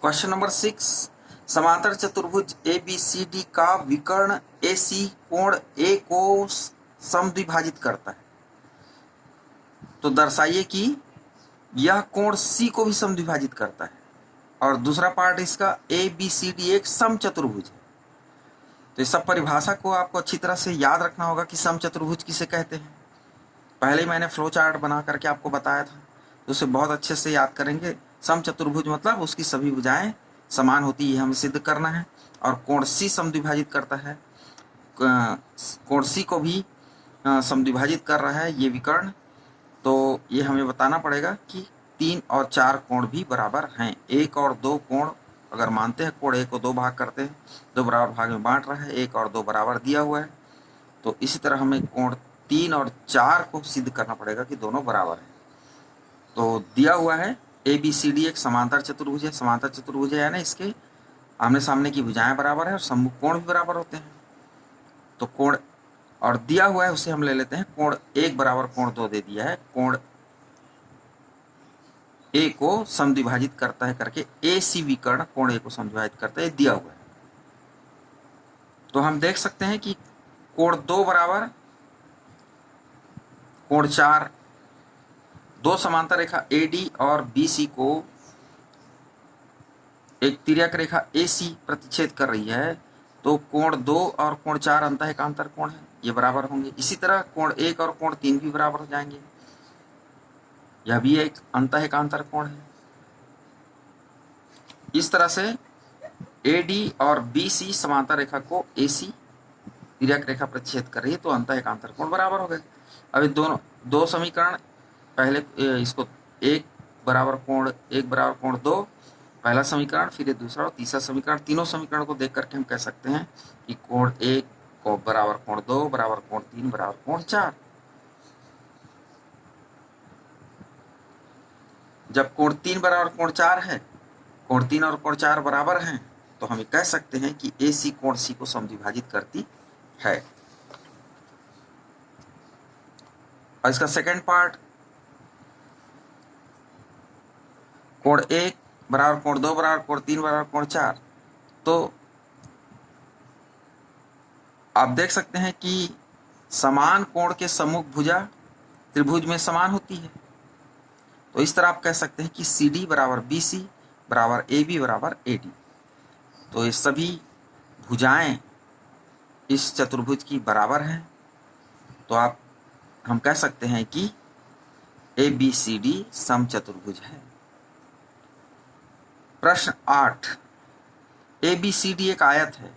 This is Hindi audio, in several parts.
क्वेश्चन नंबर 6, समांतर चतुर्भुज ABCD का विकर्ण AC कोण A को समद्विभाजित करता है, तो दर्शाइए कि यह कोण C को भी समद्विभाजित करता है। और दूसरा पार्ट इसका ABCD एक समचतुर्भुज है। तो इस सब परिभाषा को आपको अच्छी तरह से याद रखना होगा कि समचतुर्भुज किसे कहते हैं। पहले ही मैंने फ्लो चार्ट बना करके आपको बताया था, तो उसे बहुत अच्छे से याद करेंगे। समचतुर्भुज मतलब उसकी सभी भुजाएं समान होती है, हमें सिद्ध करना है। और कोण C समद्विभाजित करता है, कोण C को भी समद्विभाजित कर रहा है ये विकर्ण। तो ये हमें बताना पड़ेगा कि 3 और 4 कोण भी बराबर हैं। 1 और 2 कोण अगर मानते हैं, कोण A को 2 भाग करते हैं, 2 बराबर भाग में बांट रहा है, 1 और 2 बराबर दिया हुआ है। तो इसी तरह हमें कोण 3 और 4 को सिद्ध करना पड़ेगा कि दोनों बराबर हैं। तो दिया हुआ है ABCD एक समांतर चतुर्भुज है। समांतर चतुर्भुज है यानी इसके आमने सामने की भुजाएं बराबर है और सम्मुख कोण भी बराबर होते हैं। तो कोण और दिया हुआ है उसे हम ले लेते हैं, कोण 1 बराबर कोण 2 दे दिया है, कोण A को समद्विभाजित करता है करके AC विकर्ण कोण A को समद्विभाजित करता है, दिया हुआ है। तो हम देख सकते हैं कि कोण 2 बराबर कोण 4, दो समांतर रेखा AD और BC को एक तिर्यक रेखा AC प्रतिच्छेद कर रही है। तो कोण 2 और कोण 4 अंतःएकांतर कोण है, ये बराबर होंगे। इसी तरह कोण 1 और कोण 3 भी बराबर हो जाएंगे, यह भी एक अंतःएकांतर कोण है। इस तरह से AD और BC समांतर रेखा को AC तिर्यक रेखा प्रतिच्छेद कर रही है, तो अंतःएकांतर कोण बराबर हो गए। अब दोनों दो समीकरण, पहले इसको 1 बराबर कोण 2 पहला समीकरण, फिर ये दूसरा और तीसरा समीकरण, तीनों समीकरण को देख करके हम कह सकते हैं कि कोण 1 को बराबर कोण 2 बराबर कोण 3 बराबर कोण 4। जब कोण 3 बराबर कोण 4 है, कोण 3 और कोण 4 बराबर हैं, तो हम कह सकते हैं कि AC कोण C को समद्विभाजित करती है। और इसका सेकंड पार्ट, कोण 1 बराबर कोण 2 बराबर कोण 3 बराबर कोण 4। तो आप देख सकते हैं कि समान कोण के सम्मुख भुजा त्रिभुज में समान होती है। तो इस तरह आप कह सकते हैं कि CD बराबर BC बराबर AB बराबर AD। तो ये सभी भुजाएं इस चतुर्भुज की बराबर हैं। तो हम कह सकते हैं कि ABCD समचतुर्भुज है। प्रश्न 8, ABCD एक आयत है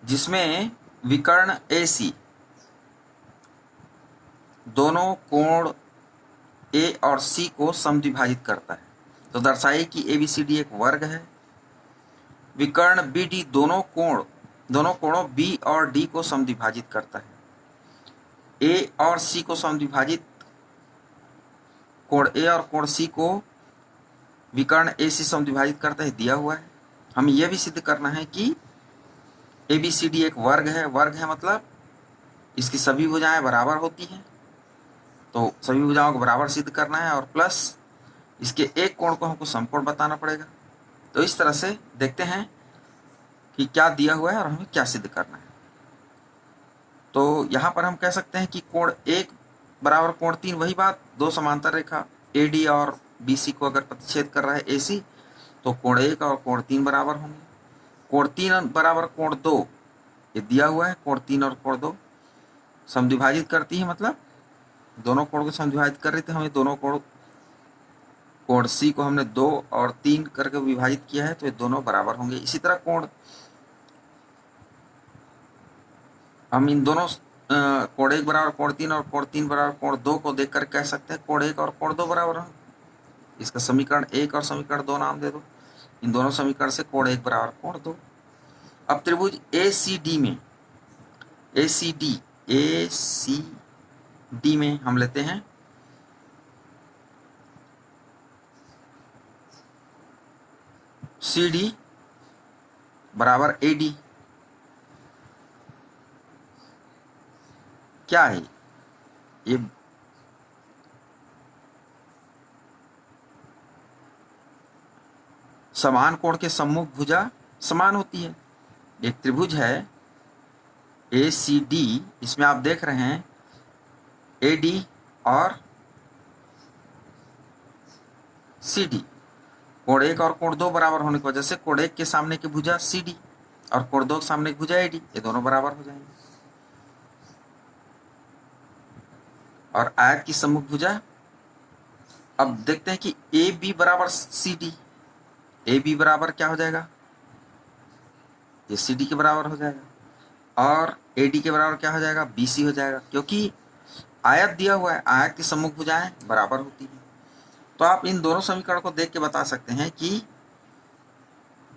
जिसमें विकर्ण AC दोनों कोण A और C को समद्विभाजित करता है। तो दर्शाइए कि ABCD एक वर्ग है। विकर्ण BD दोनों कोणों B और D को समद्विभाजित करता है। A और C को समद्विभाजित कोण A और कोण C को विकर्ण AC समद्विभाजित करता है, दिया हुआ है। हमें यह भी सिद्ध करना है कि ABCD एक वर्ग है। वर्ग है मतलब इसकी सभी भुजाएं बराबर होती हैं, तो सभी भुजाओं को बराबर सिद्ध करना है, और प्लस इसके एक कोण को हमको समकोण बताना पड़ेगा। तो इस तरह से देखते हैं कि क्या दिया हुआ है और हमें क्या सिद्ध करना है। तो यहाँ पर हम कह सकते हैं कि कोण 1 बराबर कोण 3, वही बात, दो समांतर रेखा AD और BC को अगर प्रतिच्छेद कर रहा है AC, तो कोण 1 और कोण 3 बराबर होंगे। कोण 3 बराबर कोण 2, ये दिया हुआ है। कोण 3 और कोण 2 समद्विभाजित करती है, मतलब दोनों कोण को समद्विभाजित कर रही थी। हमें दोनों कोण C को हमने 2 और 3 करके विभाजित किया है, तो ये दोनों बराबर होंगे। इसी तरह हम इन दोनों कोण 1 बराबर कोण 3 और कोण 3 बराबर कोण 2 को देखकर कह सकते हैं कोण 1 और कोण 2 बराबर हैं। इसका समीकरण 1 और समीकरण 2 नाम दे दो। इन दोनों समीकरण से कोण 1 बराबर कोण 2। अब त्रिभुज ACD में हम लेते हैं CD बराबर AD। क्या है ये? समान कोण के सम्मुख भुजा समान होती है। एक त्रिभुज है ACD, इसमें आप देख रहे हैं AD और CD, कोण 1 और कोण 2 बराबर होने की वजह से कोण 1 के सामने की भुजा CD और कोण 2 के सामने की भुजा AD, ये दोनों बराबर हो जाएंगे। और आयत की सम्मुख भुजा, अब देखते हैं कि AB बराबर CD, AB बराबर क्या हो जाएगा, ये CD के बराबर हो जाएगा, और AD के बराबर क्या हो जाएगा, BC हो जाएगा, क्योंकि आयत दिया हुआ है, आयत की सम्मुख भुजाएं बराबर होती है। तो आप इन दोनों समीकरण को देख के बता सकते हैं कि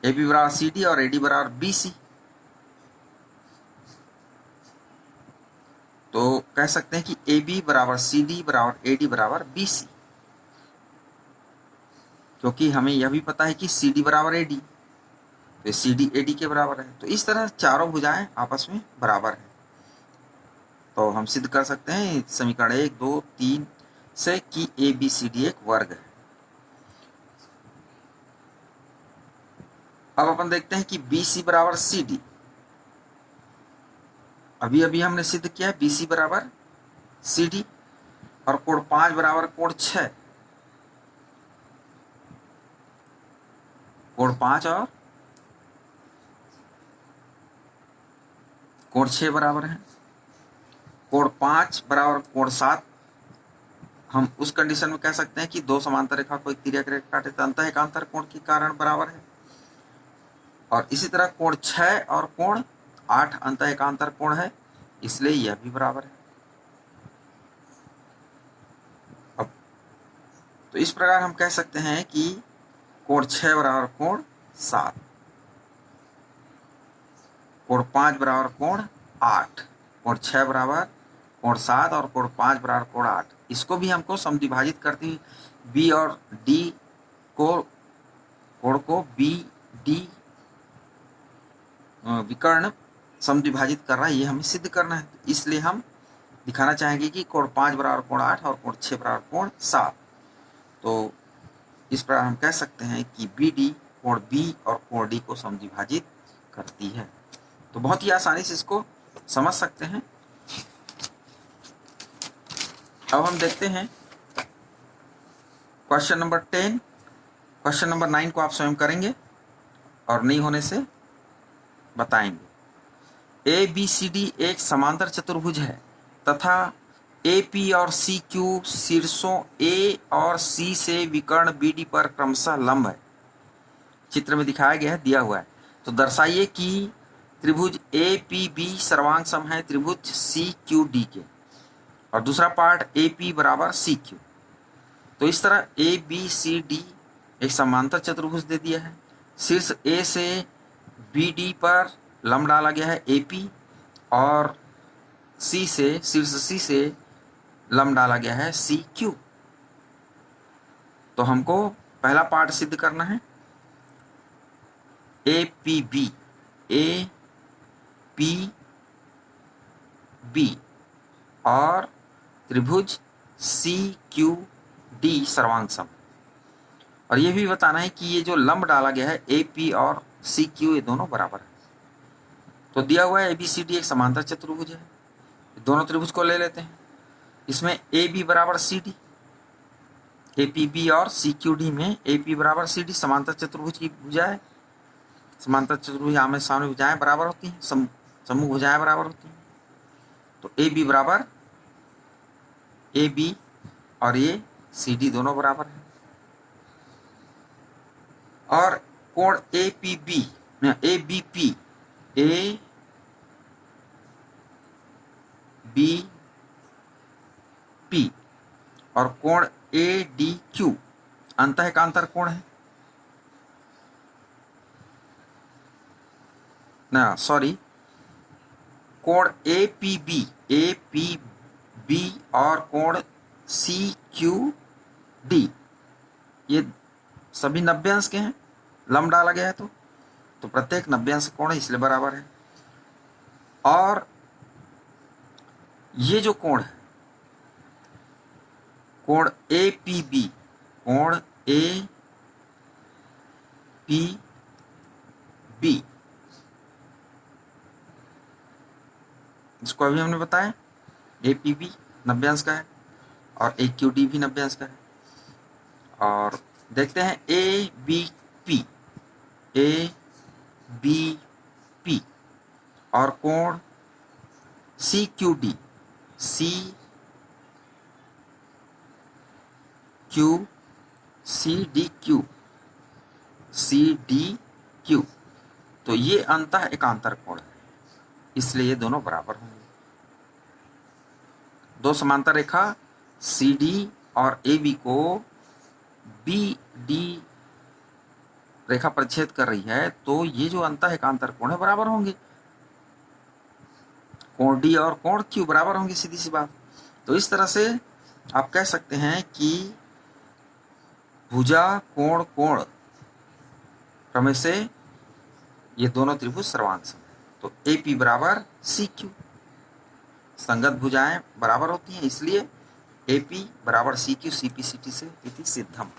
AB बराबर CD और AD बराबर BC। तो कह सकते हैं कि AB बराबर CD बराबर AD बराबर BC, क्योंकि हमें यह भी पता है कि CD बराबर AD, तो CD AD के बराबर है। तो इस तरह चारों भुजाएं आपस में बराबर है। तो हम सिद्ध कर सकते हैं समीकरण 1, 2, 3 से कि ABCD एक वर्ग है। अब अपन देखते हैं कि BC बराबर CD, अभी अभी हमने सिद्ध किया है BC बराबर CD, और कोण 5 बराबर कोण 6, कोण 5 और कोण 6 बराबर है। कोण 5 बराबर कोण 7, हम उस कंडीशन में कह सकते हैं कि दो समांतर रेखा को एक तिर्यक रेखा काटे तो अंतः एकांतर कोण के कारण बराबर है। और इसी तरह कोण 6 और कोण 8 अंतः एकांतर कोण है, इसलिए यह भी बराबर है। अब तो इस प्रकार हम कह सकते हैं कि कोण 6 बराबर कोण 7, कोण 5 बराबर कोण 8, कोण 6 बराबर कोण 7 और कोण 5 बराबर कोण 8। इसको भी हमको समद्विभाजित करते हुए B और D को, कोण को BD विकर्ण समद्विभाजित कर रहा है, ये हमें सिद्ध करना है। इसलिए हम दिखाना चाहेंगे कि कोण 5 बराबर कोण 8 और कोण 6 बराबर कोण 7। तो इस प्रकार हम कह सकते हैं कि BD कोण B और कोण D को समद्विभाजित करती है। तो बहुत ही आसानी से इसको समझ सकते हैं। अब हम देखते हैं क्वेश्चन नंबर 10। क्वेश्चन नंबर 9 को आप स्वयं करेंगे और नहीं होने से बताएंगे। ABCD एक समांतर चतुर्भुज है तथा AP और CQ शीर्षों A और C से विकर्ण BD पर क्रमशः लंब है। चित्र में दिखाया गया है, दिया हुआ है। तो दर्शाइए कि त्रिभुज APB सर्वांग सम है त्रिभुज CQD के, और दूसरा पार्ट AP बराबर CQ। तो इस तरह ABCD एक समांतर चतुर्भुज दे दिया है। शीर्ष A से BD पर लंब डाला गया है AP, और शीर्ष C से लंब डाला गया है CQ। तो हमको पहला पार्ट सिद्ध करना है। APB और त्रिभुज CQD सर्वांग सम, और ये भी बताना है कि ये जो लंब डाला गया है AP और CQ ये दोनों बराबर है। तो दिया हुआ है ABCD एक समांतर चतुर्भुज है। दोनों त्रिभुज को ले लेते हैं। इसमें AB बराबर CD, APB और CQD में AP बराबर CD समांतर चतुर्भुज की भुजा है। समांतर चतुर्भुज आमने सामने भुजाएं बराबर होती हैं, सम्मुख भुजाएं बराबर होती हैं। तो AB बराबर AB और ये CD दोनों बराबर है। और कोण ABP और कोण ADQ अंतः एकांतर कोण है ना, सॉरी, कोण APB और कोण CQD ये सभी 90 अंश के हैं। लंब डाला गया है तो प्रत्येक 90 अंश कोण है, इसलिए बराबर है। और ये जो कोण है, कोण APB, कोण APB पी बी, इसको अभी हमने बताया ए पी बी 90 अंश का है और ए क्यू डी भी 90 अंश का है। और देखते हैं A B P, A B P और कोण C Q D, C Q, C D Q, C D Q, तो ये अंतः एकांतर कोण है, इसलिए ये दोनों बराबर होंगे। दो समांतर रेखा सी डी और ए बी को बी डी रेखा परिच्छेद कर रही है, तो ये जो अंतः एकांतर कोण है बराबर होंगे, कोण डी और कोण क्यू बराबर होंगे, सीधी सी बात। तो इस तरह से आप कह सकते हैं कि भुजा कोण कोण प्रमेय से ये दोनों त्रिभुज सर्वांग सम है। तो ए पी बराबर सी क्यू, संगत भुजाएं बराबर होती हैं, इसलिए ए पी बराबर C Q C P C T से इति सिद्धम।